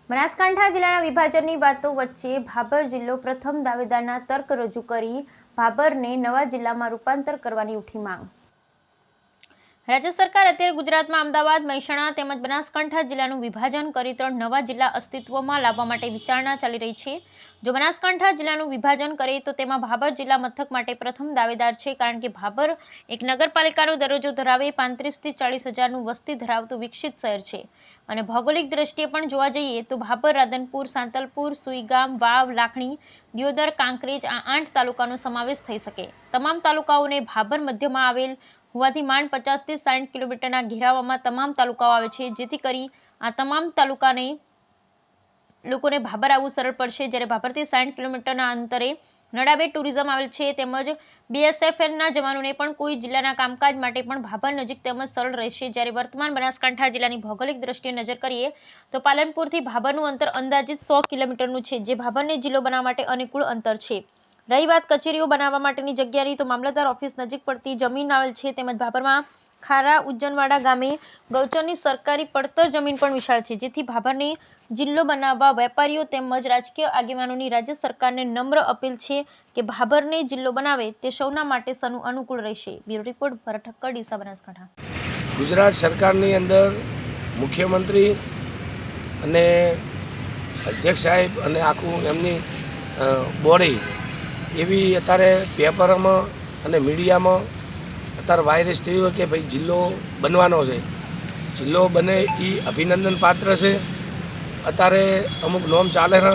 બનાસકાંઠા જિલ્લાના વિભાજનની વાતો વચ્ચે ભાભર જિલ્લો પ્રથમ દાવેદારના તર્ક રજૂ કરી ભાભરને નવા જિલ્લામાં રૂપાંતર કરવાની ઉઠી માંગ। રાજ્ય સરકાર અત્યારે ગુજરાતમાં અમદાવાદ, મહેસાણા તેમજ બનાસકાંઠા જિલ્લાનું વિભાજન કરી 3 નવા જિલ્લા અસ્તિત્વમાં લાવવા માટે વિચારણા ચાલી રહી છે। જો બનાસકાંઠા જિલ્લાનું વિભાજન કરે તો તેમાં ભાભર જિલ્લા મથક માટે પ્રથમ દાવેદાર છે, કારણ કે ભાભર એક નગરપાલિકાનો દરજ્જો ધરાવે 35 થી 40 હજારનું વસ્તી ધરાવતું વિકસિત શહેર છે અને ભૌગોલિક દ્રષ્ટિએ પણ જોવા જઈએ તો ભાભર, રાધનપુર, સાંતલપુર, સુઈગામ, વાવ, લાખણી, દિયોદર, કાંકરેજ આ 8 તાલુકાનો સમાવેશ થઈ શકે। તમામ તાલુકાઓને ભાભર મધ્યમાં આવેલ હોવાથી માંડ 50 થી 60 કિલોમીટરના ઘેરાવામાં તમામ તાલુકાઓ આવે છે, જેથી કરી આ તમામ તાલુકાને લોકોને ભાભર આવવું સરળ પડશે। જ્યારે ભાભરથી 60 કિલોમીટરના અંતરે નડાબેટ ટુરિઝમ આવેલ છે, તેમજ BSFના જવાનોને પણ કોઈ જિલ્લાના કામકાજ માટે પણ ભાભર નજીક તેમજ સરળ રહેશે। જ્યારે વર્તમાન બનાસકાંઠા જિલ્લાની ભૌગોલિક દ્રષ્ટિએ નજર કરીએ તો પાલનપુરથી ભાભરનું અંતર અંદાજિત 100 કિલોમીટરનું છે, જે ભાભરને જિલ્લો બનાવવા માટે અનુકૂળ અંતર છે। રહી વાત કચેરીઓ બનાવવા માટેની જગ્યાની તો મામલતદાર ઓફિસ નજીક પડતી જમીન આવેલ છે, તેમજ ભાભરમાં ખારા ઉજ્જનવાડા ગામે ગૌચરની સરકારી પડતર જમીન પણ વિશાળ છે, જેથી ભાભરને જિલ્લો બનાવવા વેપારીઓ તેમજ રાજકીય આગેવાનોની રાજ્ય સરકારને નમ્ર અપીલ છે કે ભાભરને જિલ્લો બનાવે તે સૌના માટે અનુકૂળ રહેશે। બ્યુરો રિપોર્ટ ભરત ઠક્કર, ડીસા, બનાસકાંઠા। ગુજરાત સરકારની અંદર મુખ્યમંત્રી અને અધ્યક્ષ સાહેબ અને આખું એમની બોડી એવી અત્યારે પેપરમાં અને મીડિયામાં અત્યારે વાયરસ થયું કે ભાઈ જિલ્લો બનવાનો છે। જિલ્લો બને એ અભિનંદન પાત્ર છે। અત્યારે અમુક નોમ ચાલે છે,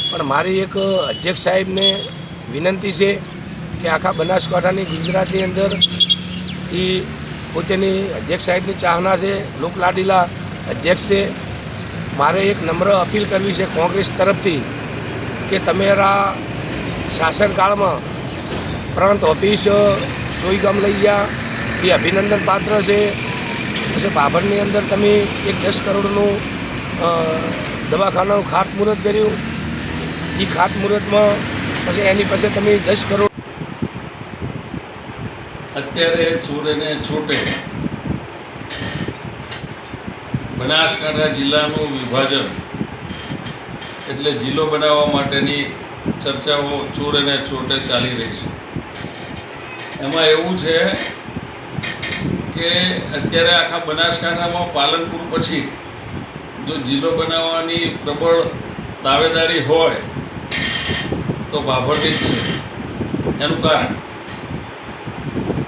પણ મારી એક અધ્યક્ષ સાહેબને વિનંતી છે કે આખા બનાસકાંઠાની ગુજરાતની અંદર એ પોતેની અધ્યક્ષ સાહેબની ચાહના છે, લોકલાડીલા અધ્યક્ષ છે। મારે એક નમ્ર અપીલ કરવી છે કોંગ્રેસ તરફથી કે તમારા શાસનકાળમાં પ્રાંત ઓફિસ સોઈગામ લઈ ગયા એ અભિનંદન પાત્ર છે। પછી ભાભરની અંદર તમે એક 10 કરોડનું દવાખાનાનું ખાતમુહૂર્ત કર્યું, એ ખાતમુહૂર્તમાં પછી એની પાસે તમે 10 કરોડ અત્યારે છોડે છોટે બનાસકાંઠા જિલ્લાનું વિભાજન એટલે જિલ્લો બનાવવા માટેની ચર્ચાઓ છોડે છોટે ચાલી રહી છે। એમાં એવું છે કે અત્યારે આખા બનાસકાંઠામાં પાલનપુર પછી જો જિલ્લો બનાવવાની પ્રબળ દાવેદારી હોય તો ભાભરની જ છે। એનું કારણ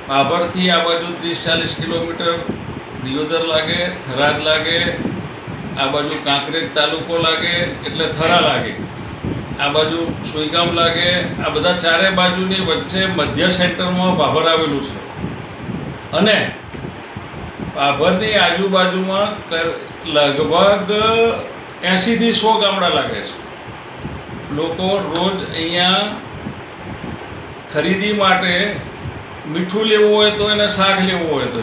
ભાભરથી આ બાજુ 30-40 કિલોમીટર દિયોદર લાગે, થરાદ લાગે, આ બાજુ કાંકરેજ તાલુકો લાગે એટલે થરા લાગે, આ બાજુ સુઈગામ લાગે, આ બધા ચારે બાજુની વચ્ચે મધ્ય સેન્ટરમાં ભાભર આવેલું છે અને ભાભરની આજુબાજુમાં લગભગ 80 થી 100 ગામડા લાગે છે। લોકો રોજ અહીંયા ખરીદી માટે મીઠું લેવું હોય તો એને શાક લેવું હોય તો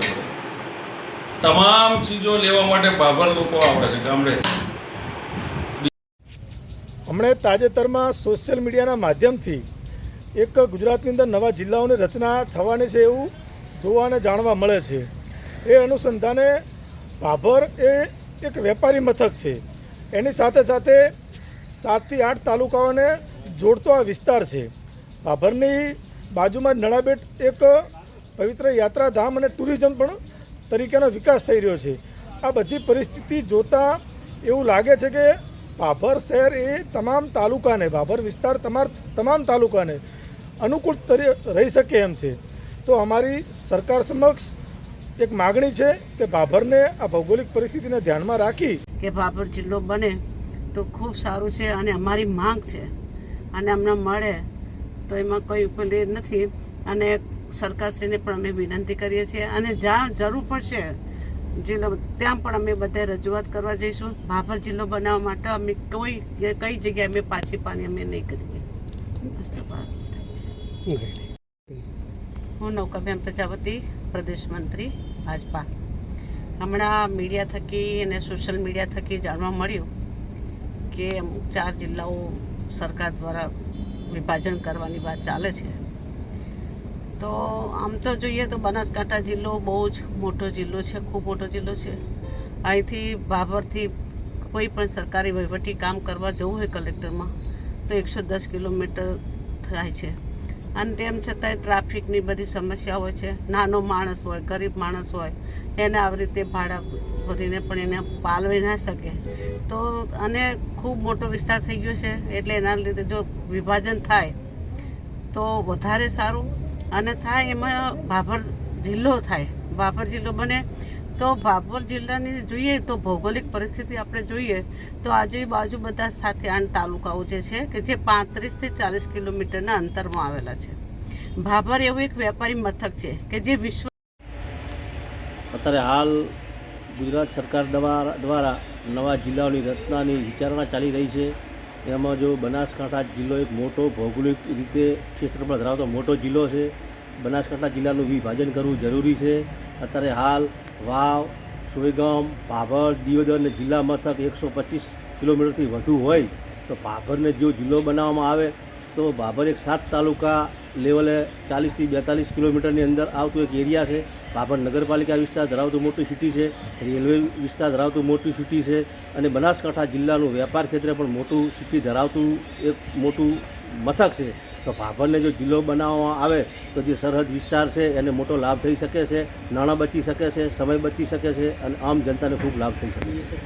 તમામ ચીજો લેવા માટે ભાભર લોકો આવે છે ગામડે। હમણાં તાજેતરમાં સોશિયલ મીડિયાના માધ્યમથી એક ગુજરાતની અંદર નવા જિલ્લાઓની રચના થવાની છે એવું જોવા અને જાણવા મળે છે। એ અનુસંધાને ભાભર એ એક વેપારી મથક છે, એની સાથે સાથે 7 થી 8 તાલુકાઓને જોડતો આ વિસ્તાર છે। ભાભરની બાજુમાં નડાબેટ એક પવિત્ર યાત્રાધામ અને ટુરિઝમ પણ તરીકેનો વિકાસ થઈ રહ્યો છે। આ બધી પરિસ્થિતિ જોતાં એવું લાગે છે કે ભાભર શહેર એ તમામ તાલુકાને, ભાભર વિસ્તાર તમામ તાલુકાને અનુકૂળ રહી શકે એમ છે। તો અમારી સરકાર સમક્ષ એક માગણી છે કે ભાભરને આ ભૌગોલિક પરિસ્થિતિને ધ્યાનમાં રાખી કે ભાભર જિલ્લો બને તો ખૂબ સારું છે અને અમારી માંગ છે અને અમને મળે તો એમાં કોઈ પેલી નથી અને સરકારશ્રીને પણ અમે વિનંતી કરીએ છીએ અને જ્યાં જરૂર પડશે જિલ્લો ત્યાં પણ અમે બધા રજૂઆત કરવા જઈશું। ભાભર જિલ્લો બનાવવા માટે અમે કઈ જગ્યાએ અમે પાછી પાની અમે નહીં કરીએ। હું નૌકાબેન પ્રજાપતિ, પ્રદેશ મંત્રી ભાજપા। હમણાં મીડિયા થકી અને સોશિયલ મીડિયા થકી જાણવા મળ્યું કે અમુક 4 જિલ્લાઓ સરકાર દ્વારા વિભાજન કરવાની વાત ચાલે છે। તો આમ તો જોઈએ તો બનાસકાંઠા જિલ્લો બહુ જ મોટો જિલ્લો છે, ખૂબ મોટો જિલ્લો છે। અહીંથી ભાભરથી કોઈ પણ સરકારી વહીવટી કામ કરવા જવું હોય કલેક્ટરમાં તો 110 કિલોમીટર થાય છે. અને તેમ છતાંય ટ્રાફિકની બધી સમસ્યા હોય છે. નાનો માણસ હોય, ગરીબ માણસ હોય, એને આવી રીતે ભાડા ભરીને પણ એને પાલવી ના શકે. તો અને ખૂબ મોટો વિસ્તાર થઈ ગયો છે, એટલે એના લીધે જો વિભાજન થાય તો વધારે સારું. અને થાય એમાં ભાભર જિલ્લો થાય, ભાભર જિલ્લો બને તો ભાભર જિલ્લાની જોઈએ તો ભૌગોલિક પરિસ્થિતિ આપણે જોઈએ તો આજુબાજુ બધા 7-8 તાલુકાઓ જે છે કે જે 35 થી 40 કિલોમીટરના અંતરમાં આવેલા છે. ભાભર એવું એક વેપારી મથક છે કે જે વિશ્વ અત્યારે હાલ ગુજરાત સરકાર દ્વારા નવા જિલ્લાઓની રચનાની વિચારણા ચાલી રહી છે. એમાં જો બનાસકાંઠા જિલ્લો એક મોટો ભૌગોલિક રીતે ક્ષેત્રફળ ધરાવતો મોટો જિલ્લો છે. બનાસકાંઠા જિલ્લાનું વિભાજન કરવું જરૂરી છે. અત્યારે હાલ વાવ, સોયગામ, ભાભર, દિયોદર અને જિલ્લા મથક 125 કિલોમીટરથી વધુ હોય તો ભાભરને જો જિલ્લો બનાવવામાં આવે તો ભાભર એક 7 તાલુકા લેવલે 40 થી 42 કિલોમીટરની અંદર આવતું એક એરિયા છે. ભાભર નગરપાલિકા વિસ્તાર ધરાવતું મોટી સિટી છે, રેલવે વિસ્તાર ધરાવતું મોટી સિટી છે અને બનાસકાંઠા જિલ્લાનું વેપાર ક્ષેત્રે પણ મોટું સિટી ધરાવતું એક મોટું મથક છે. તો ભાભરને જો જિલ્લો બનાવવામાં આવે તો જે સરહદ વિસ્તાર છે એને મોટો લાભ થઈ શકે છે, નાણાં બચી શકે છે, સમય બચી શકે છે અને આમ જનતાને ખૂબ લાભ થઈ શકે છે.